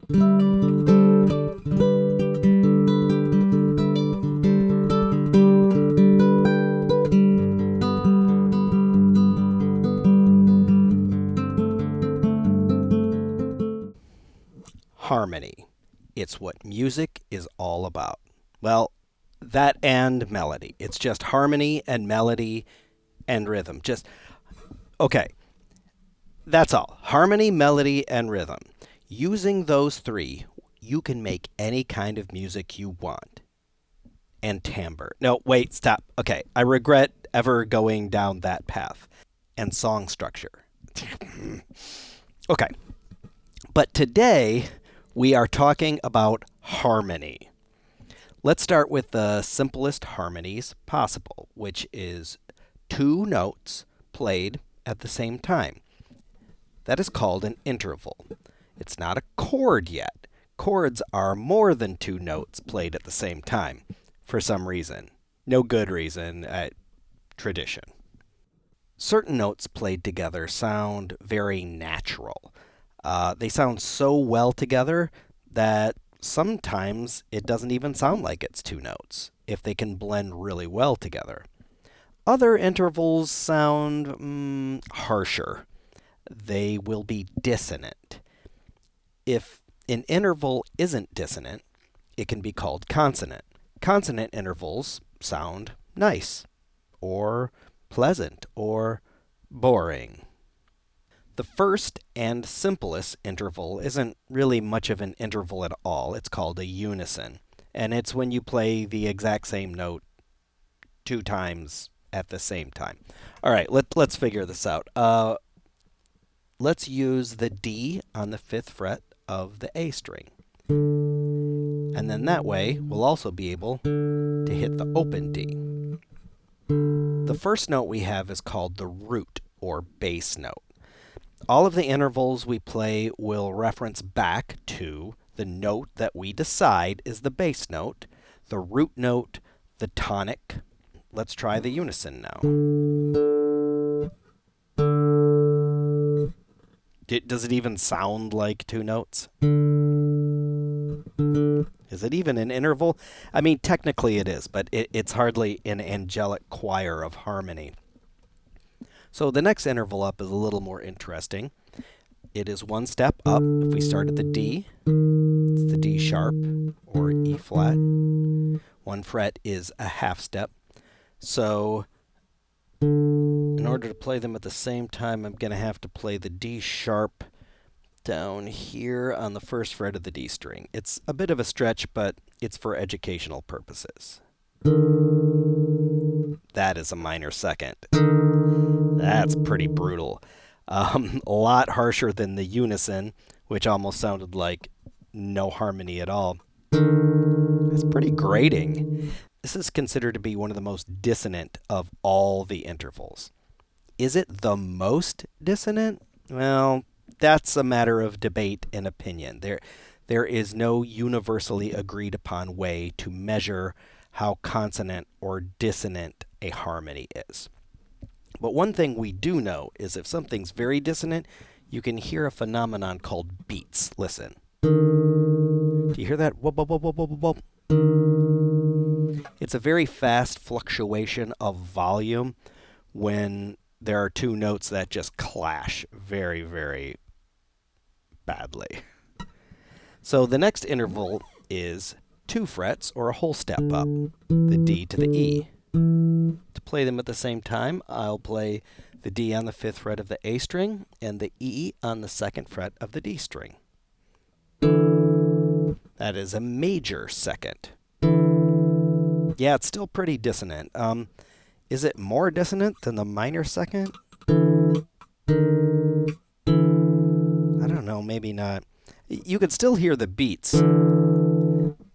Harmony. It's what music is all about. Well, that and melody. It's just harmony and melody and rhythm. Okay, that's all. Harmony, melody, and rhythm. Using those three, you can make any kind of music you want. And timbre. No, wait, stop. Okay, I regret ever going down that path. And song structure. Okay, but today we are talking about harmony. Let's start with the simplest harmonies possible, which is two notes played at the same time. That is called an interval. It's not a chord yet. Chords are more than two notes played at the same time, for some reason. No good reason, tradition. Certain notes played together sound very natural. They sound so well together that sometimes it doesn't even sound like it's two notes, if they can blend really well together. Other intervals sound harsher. They will be dissonant. If an interval isn't dissonant, it can be called consonant. Consonant intervals sound nice, or pleasant, or boring. The first and simplest interval isn't really much of an interval at all. It's called a unison. And it's when you play the exact same note two times at the same time. All right, let's figure this out. Let's use the D on the 5th fret of the A string. And then that way, we'll also be able to hit the open D. The first note we have is called the root, or bass note. All of the intervals we play will reference back to the note that we decide is the bass note, the root note, the tonic. Let's try the unison now. Does it even sound like two notes? Is it even an interval? I mean, technically it is, but it's hardly an angelic choir of harmony. So the next interval up is a little more interesting. It is one step up. If we start at the D, it's the D sharp or E flat. One fret is a half step. So in order to play them at the same time, I'm going to have to play the D sharp down here on the 1st fret of the D string. It's a bit of a stretch, but it's for educational purposes. That is a minor second. That's pretty brutal. A lot harsher than the unison, which almost sounded like no harmony at all. That's pretty grating. This is considered to be one of the most dissonant of all the intervals. Is it the most dissonant? Well, that's a matter of debate and opinion. There is no universally agreed upon way to measure how consonant or dissonant a harmony is. But one thing we do know is if something's very dissonant, you can hear a phenomenon called beats. Listen. Do you hear that? Whoop, whoop, whoop, whoop, whoop, whoop. It's a very fast fluctuation of volume when there are two notes that just clash very, very badly. So the next interval is 2 frets or a whole step up, the D to the E. To play them at the same time, I'll play the D on the 5th fret of the A string and the E on the 2nd fret of the D string. That is a major second. Yeah, it's still pretty dissonant. Is it more dissonant than the minor second? I don't know, maybe not. You can still hear the beats.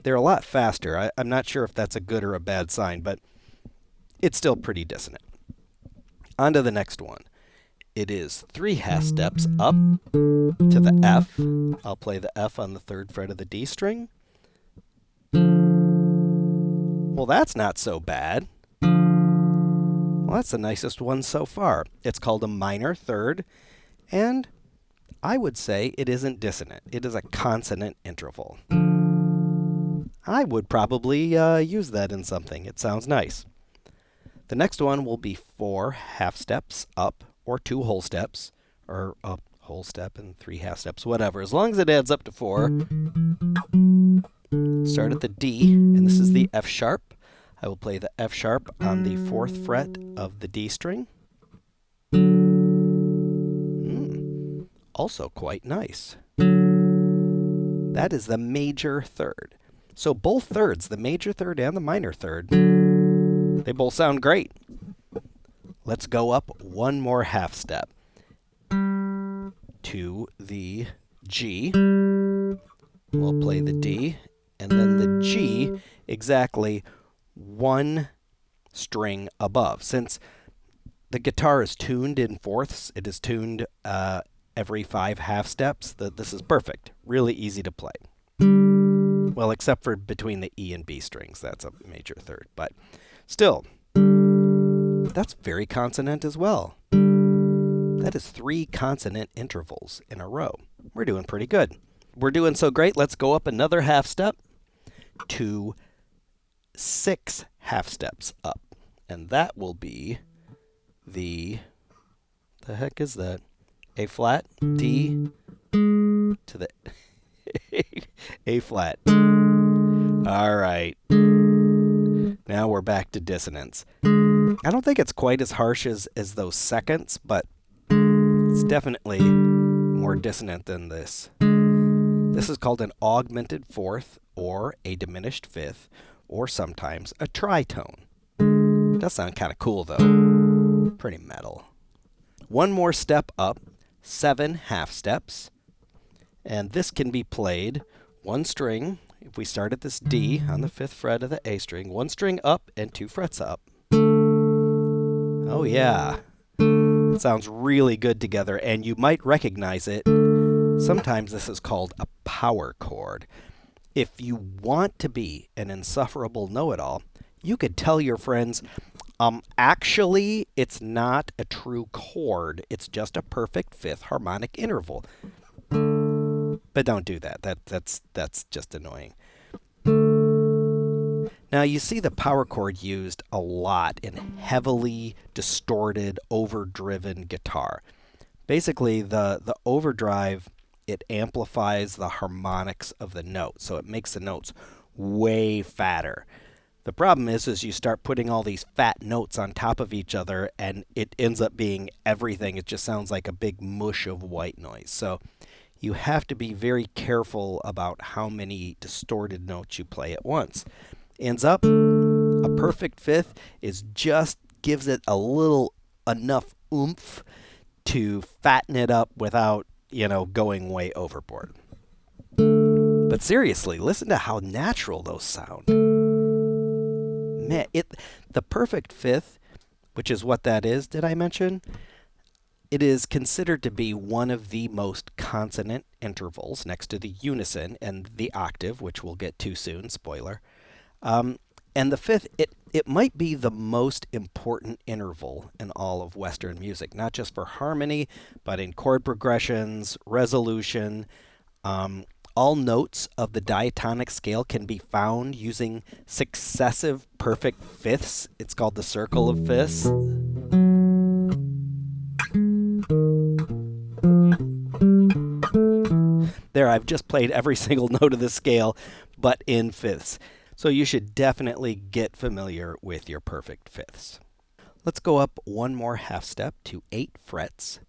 They're a lot faster. I'm not sure if that's a good or a bad sign, but it's still pretty dissonant. On to the next one. It is 3 half steps up to the F. I'll play the F on the 3rd fret of the D string. Well, that's not so bad. Well, that's the nicest one so far. It's called a minor third, and I would say it isn't dissonant. It is a consonant interval. I would probably use that in something. It sounds nice. The next one will be 4 half steps up, or 2 whole steps, or a whole step and 3 half steps, whatever. As long as it adds up to 4. Start at the D, and this is the F sharp. I will play the F sharp on the 4th fret of the D string. Also quite nice. That is the major third. So both thirds, the major third and the minor third, they both sound great. Let's go up one more half step to the G. We'll play the D, and then the G exactly 1 string above. Since the guitar is tuned in fourths, it is tuned every 5 half steps. This is perfect. Really easy to play. Well, except for between the E and B strings. That's a major third. But still, that's very consonant as well. That is 3 consonant intervals in a row. We're doing pretty good. We're doing so great, let's go up another half step to 6 half steps up. And that will be the heck is that? A flat, D to the A flat. All right. Now we're back to dissonance. I don't think it's quite as harsh as those seconds, but it's definitely more dissonant than this. This is called an augmented 4th or a diminished 5th or sometimes a tritone. It does sound kind of cool though. Pretty metal. One more step up, 7 half steps. And this can be played 1 string. If we start at this D on the 5th fret of the A string, 1 string up and 2 frets up. Oh yeah. It sounds really good together, and you might recognize it. Sometimes this is called a power chord. If you want to be an insufferable know-it-all, you could tell your friends, actually, it's not a true chord. It's just a perfect 5th harmonic interval. But don't do that. That's just annoying. Now, you see the power chord used a lot in heavily distorted, overdriven guitar. Basically, the overdrive, it amplifies the harmonics of the note, so it makes the notes way fatter. The problem is you start putting all these fat notes on top of each other, and it ends up being everything. It just sounds like a big mush of white noise. So you have to be very careful about how many distorted notes you play at once. Ends up, a perfect 5th gives it a little enough oomph to fatten it up without, going way overboard. But seriously, listen to how natural those sound. Man, the perfect 5th, which is what that is, did I mention? It is considered to be one of the most consonant intervals next to the unison and the octave, which we'll get to soon, spoiler. And the 5th, it might be the most important interval in all of Western music, not just for harmony, but in chord progressions, resolution. All notes of the diatonic scale can be found using successive perfect 5ths. It's called the circle of 5ths. There, I've just played every single note of the scale, but in 5ths. So you should definitely get familiar with your perfect 5ths. Let's go up one more half step to 8 frets,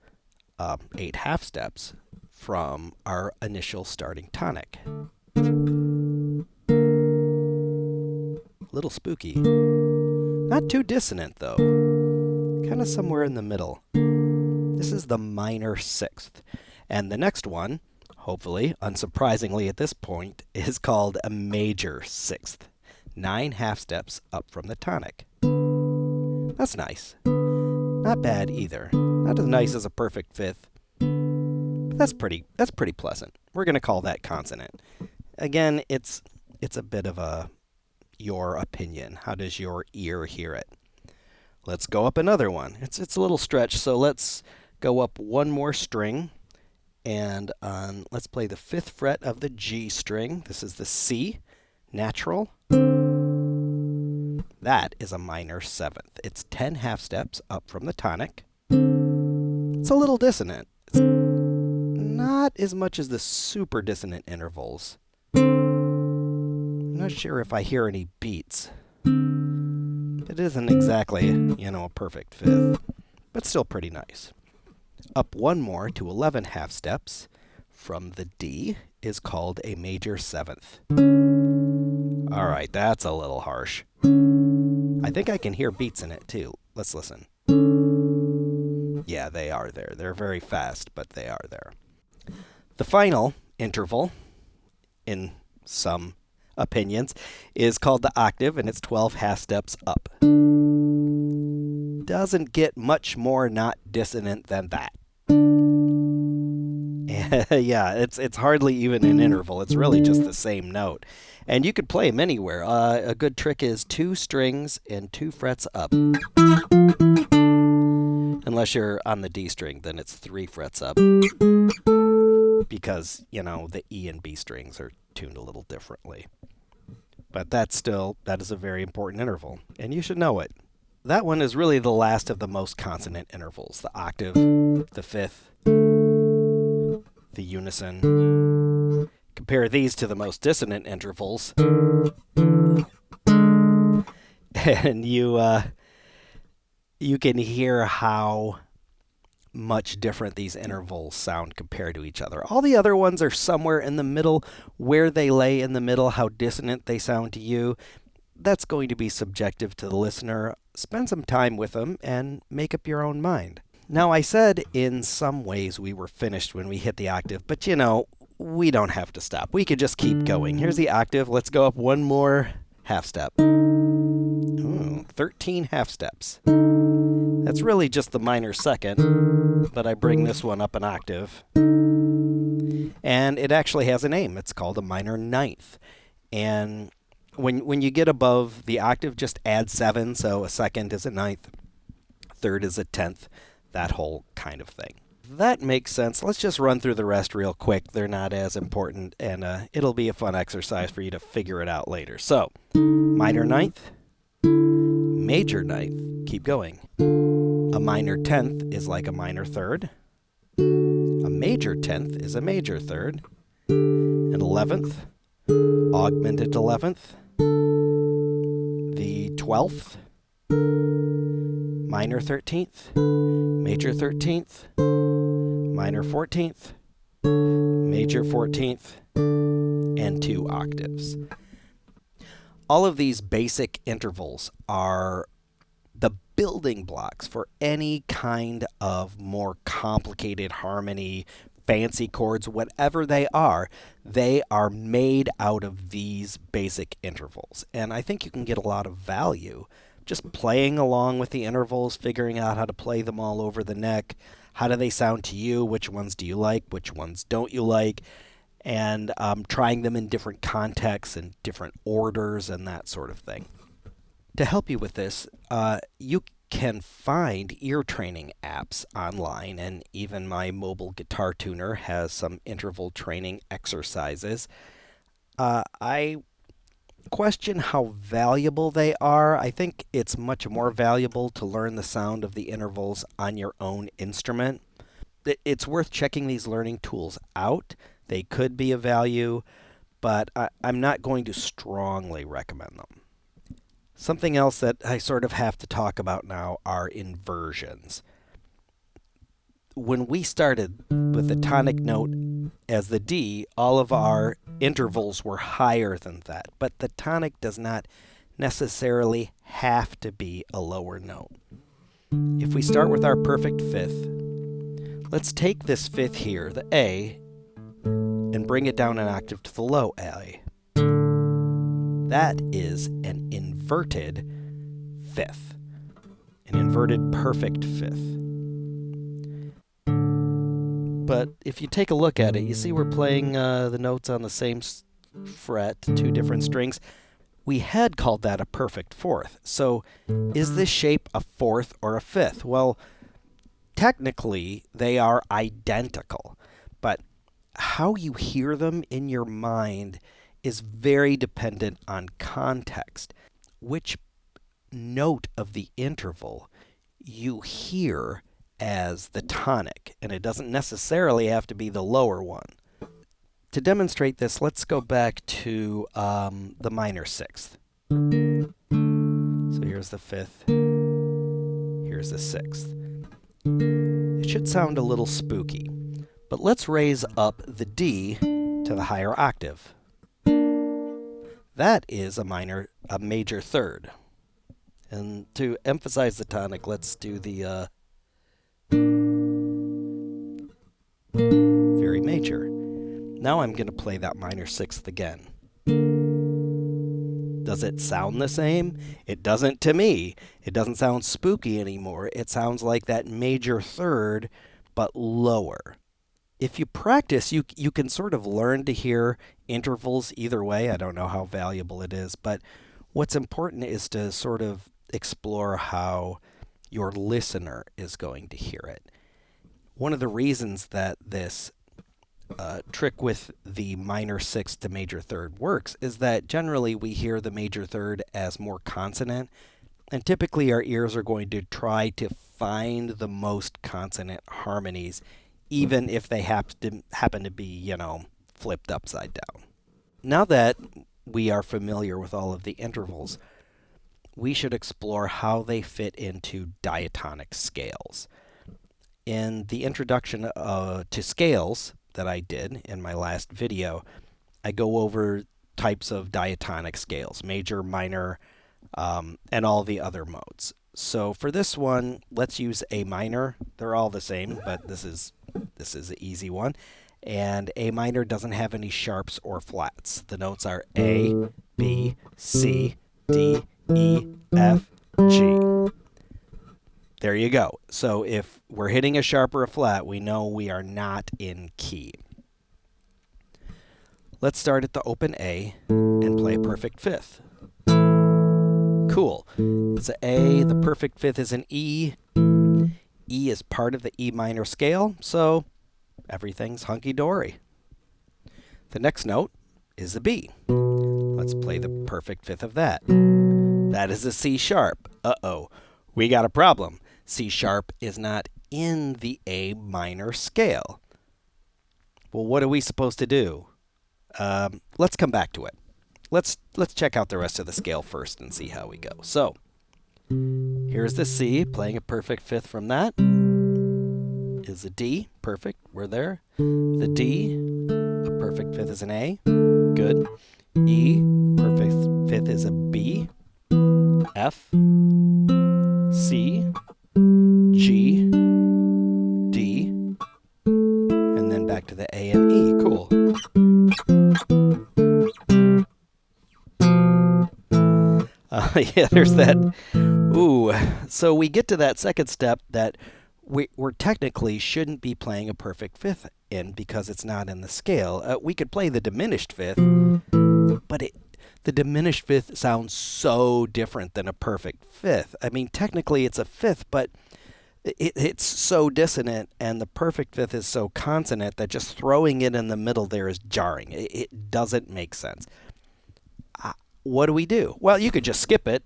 8 half steps from our initial starting tonic. Little spooky. Not too dissonant though. Kind of somewhere in the middle. This is the minor 6th. And the next one, hopefully, unsurprisingly at this point, is called a major 6th. 9 half steps up from the tonic. That's nice. Not bad either. Not as nice as a perfect 5th. But that's pretty pleasant. We're going to call that consonant. Again, it's a bit of your opinion. How does your ear hear it? Let's go up another one. It's a little stretch, so let's go up one more string And let's play the 5th fret of the G string. This is the C, natural. That is a minor 7th. It's 10 half steps up from the tonic. It's a little dissonant. It's not as much as the super dissonant intervals. I'm not sure if I hear any beats. It isn't exactly, a perfect 5th, but still pretty nice. Up one more to 11 half steps from the D is called a major 7th. All right, that's a little harsh. I think I can hear beats in it too. Let's listen. Yeah, they are there. They're very fast, but they are there. The final interval, in some opinions, is called the octave, and it's 12 half steps up. Doesn't get much more not dissonant than that. Yeah, it's hardly even an interval. It's really just the same note. And you could play them anywhere. A good trick is 2 strings and 2 frets up. Unless you're on the D string, then it's 3 frets up. Because, the E and B strings are tuned a little differently. But that is a very important interval, and you should know it. That one is really the last of the most consonant intervals. The octave, the 5th, the unison. Compare these to the most dissonant intervals, and you can hear how much different these intervals sound compared to each other. All the other ones are somewhere in the middle. Where they lay in the middle, how dissonant they sound to you, that's going to be subjective to the listener. Spend some time with them and make up your own mind. Now, I said in some ways we were finished when we hit the octave, but we don't have to stop. We could just keep going. Here's the octave. Let's go up one more half step. Ooh, 13 half steps. That's really just the minor 2nd, but I bring this one up an octave. And it actually has a name. It's called a minor 9th. And when you get above the octave, just add 7. So a 2nd is a 9th, 3rd is a 10th, that whole kind of thing. That makes sense. Let's just run through the rest real quick. They're not as important, and it'll be a fun exercise for you to figure it out later. So, minor 9th, major 9th, keep going. A minor 10th is like a minor 3rd. A major 10th is a major 3rd. An 11th, augmented 11th. The 12th, minor 13th, major 13th, minor 14th, major 14th, and 2 octaves. All of these basic intervals are the building blocks for any kind of more complicated harmony, fancy chords, whatever they are made out of these basic intervals. And I think you can get a lot of value just playing along with the intervals, figuring out how to play them all over the neck. How do they sound to you? Which ones do you like? Which ones don't you like? And trying them in different contexts and different orders and that sort of thing. To help you with this, you can find ear training apps online, and even my mobile guitar tuner has some interval training exercises. I question how valuable they are. I think it's much more valuable to learn the sound of the intervals on your own instrument. It's worth checking these learning tools out. They could be of value, but I'm not going to strongly recommend them. Something else that I sort of have to talk about now are inversions. When we started with the tonic note as the D, all of our intervals were higher than that, but the tonic does not necessarily have to be a lower note. If we start with our perfect 5th, let's take this 5th here, the A, and bring it down an octave to the low A. That is an inverted 5th, an inverted perfect 5th. But if you take a look at it, you see we're playing the notes on the same fret, 2 different strings. We had called that a perfect 4th. So is this shape a 4th or a 5th? Well, technically they are identical, but how you hear them in your mind is very dependent on context. Which note of the interval you hear as the tonic, and it doesn't necessarily have to be the lower one. To demonstrate this, let's go back to the minor sixth. So here's the fifth, here's the sixth. It should sound a little spooky, but let's raise up the D to the higher octave. That is a major third. And to emphasize the tonic, let's do the very major. Now I'm going to play that minor sixth again. Does it sound the same? It doesn't to me. It doesn't sound spooky anymore. It sounds like that major third, but lower. If you practice, you can sort of learn to hear intervals either way. I don't know how valuable it is, but what's important is to sort of explore how your listener is going to hear it. One of the reasons that this trick with the minor sixth to major third works is that generally we hear the major third as more consonant, and typically our ears are going to try to find the most consonant harmonies, even if they happen to be, flipped upside down. Now that we are familiar with all of the intervals, we should explore how they fit into diatonic scales. In the introduction to scales that I did in my last video, I go over types of diatonic scales, major, minor, and all the other modes. So for this one, let's use A minor. They're all the same, but this is an easy one. And A minor doesn't have any sharps or flats. The notes are A, B, C, D, E, F, G. There you go. So if we're hitting a sharp or a flat, we know we are not in key. Let's start at the open A and play a perfect fifth. Cool. It's an A, the perfect fifth is an E. E is part of the E minor scale, so everything's hunky-dory. The next note is a B. Let's play the perfect fifth of that. That is a C sharp. Uh-oh, we got a problem. C sharp is not in the A minor scale. Well, what are we supposed to do? Let's come back to it. Let's check out the rest of the scale first and see how we go. So, here's the C, playing a perfect fifth from that. Is a D, perfect, we're there. The D, a perfect fifth is an A, good. E, perfect fifth is a B. F, C, G, D, and then back to the A and E. Cool. Yeah, there's that. Ooh. So we get to that second step that we're technically shouldn't be playing a perfect fifth in because it's not in the scale. We could play the diminished fifth, but the diminished fifth sounds so different than a perfect fifth. I mean, technically it's a fifth, but it's so dissonant, and the perfect fifth is so consonant that just throwing it in the middle there is jarring. It doesn't make sense. What do we do? Well, you could just skip it.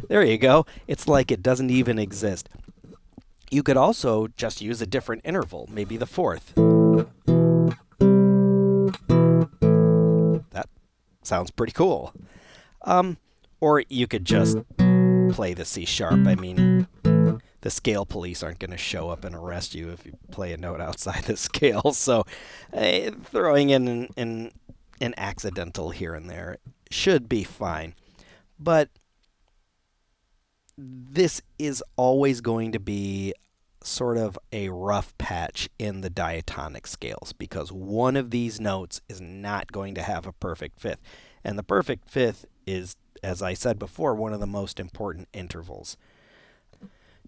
There you go. It's like it doesn't even exist. You could also just use a different interval, maybe the fourth. That sounds pretty cool. Or you could just play the C sharp. I mean, the scale police aren't going to show up and arrest you if you play a note outside the scale. So throwing in an accidental here and there should be fine. But this is always going to be sort of a rough patch in the diatonic scales because one of these notes is not going to have a perfect fifth. And the perfect fifth is, as I said before, one of the most important intervals.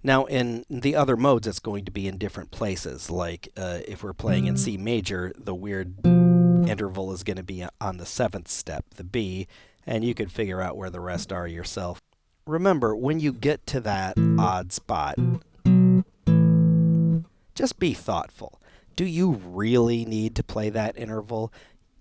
Now, in the other modes, it's going to be in different places. Like if we're playing in C major, the weird interval is going to be on the seventh step, the B, and you could figure out where the rest are yourself. Remember, when you get to that odd spot, just be thoughtful. do you really need to play that interval?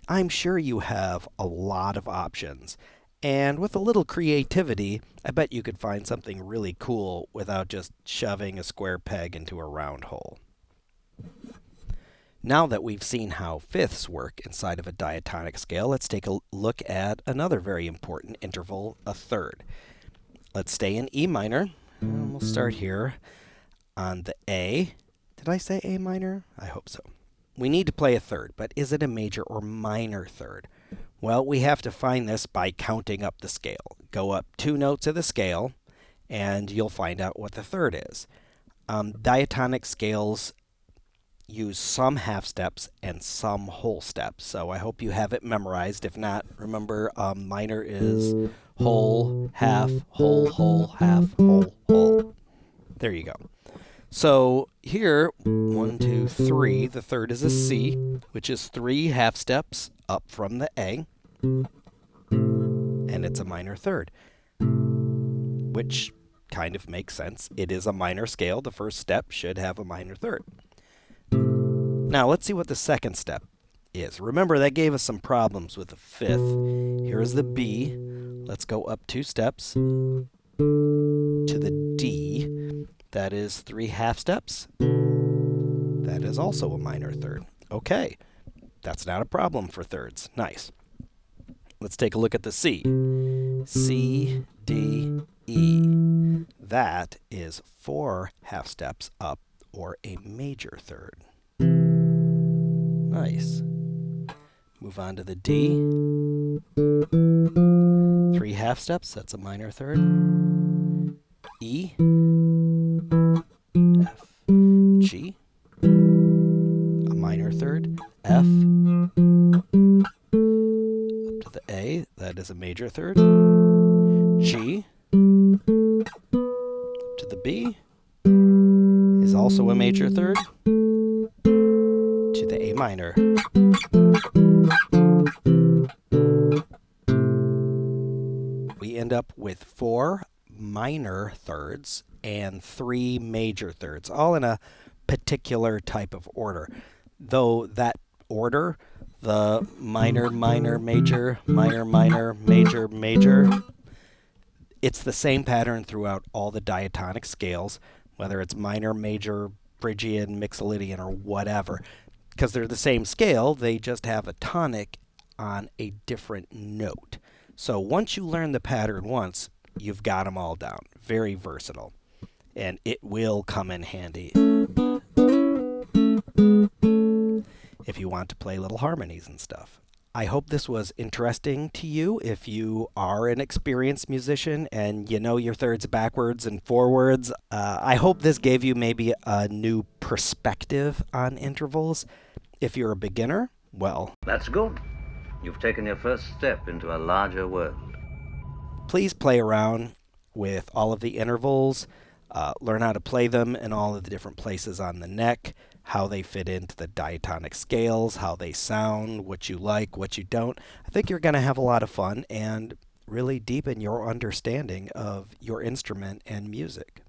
I'm sure you have a lot of options. And with a little creativity, I bet you could find something really cool without just shoving a square peg into a round hole. Now that we've seen how fifths work inside of a diatonic scale, let's take a look at another very important interval, a third. Let's stay in E minor, and we'll start here on the A. Did I say A minor? I hope so. We need to play a third, but is it a major or minor third? Well, we have to find this by counting up the scale. Go up 2 notes of the scale, and you'll find out what the third is. Diatonic scales use some half steps and some whole steps, so I hope you have it memorized. If not, remember minor is whole, half, whole, half, whole. There you go. So here, 1, 2, 3, the third is a C, which is 3 half steps up from the A, and it's a minor third, which kind of makes sense. It is a minor scale. The first step should have a minor third. Now let's see what the second step is. Remember, that gave us some problems with the fifth. Here's the B. Let's go up 2 steps to the D. That is 3 half steps. That is also a minor third. Okay, that's not a problem for thirds. Nice. Let's take a look at the C. C, D, E. That is 4 half steps up, or a major third. Nice. Move on to the D. 3 half steps, that's a minor third. E, F, G, a minor third. F, up to the A, that is a major third. G, up to the B, is also a major third. To the A minor. We end up with 4 minor thirds and 3 major thirds, all in a particular type of order. Though that order, the minor, minor, major, minor, minor, major, major, it's the same pattern throughout all the diatonic scales, whether it's minor, major, Phrygian, Mixolydian, or whatever. Because they're the same scale, they just have a tonic on a different note. So once you learn the pattern once, you've got them all down. Very versatile. And it will come in handy if you want to play little harmonies and stuff. I hope this was interesting to you. If you are an experienced musician and you know your thirds backwards and forwards, I hope this gave you maybe a new perspective on intervals. If you're a beginner, well, that's good. You've taken your first step into a larger world. Please play around with all of the intervals, learn how to play them in all of the different places on the neck, how they fit into the diatonic scales, how they sound, what you like, what you don't. I think you're going to have a lot of fun and really deepen your understanding of your instrument and music.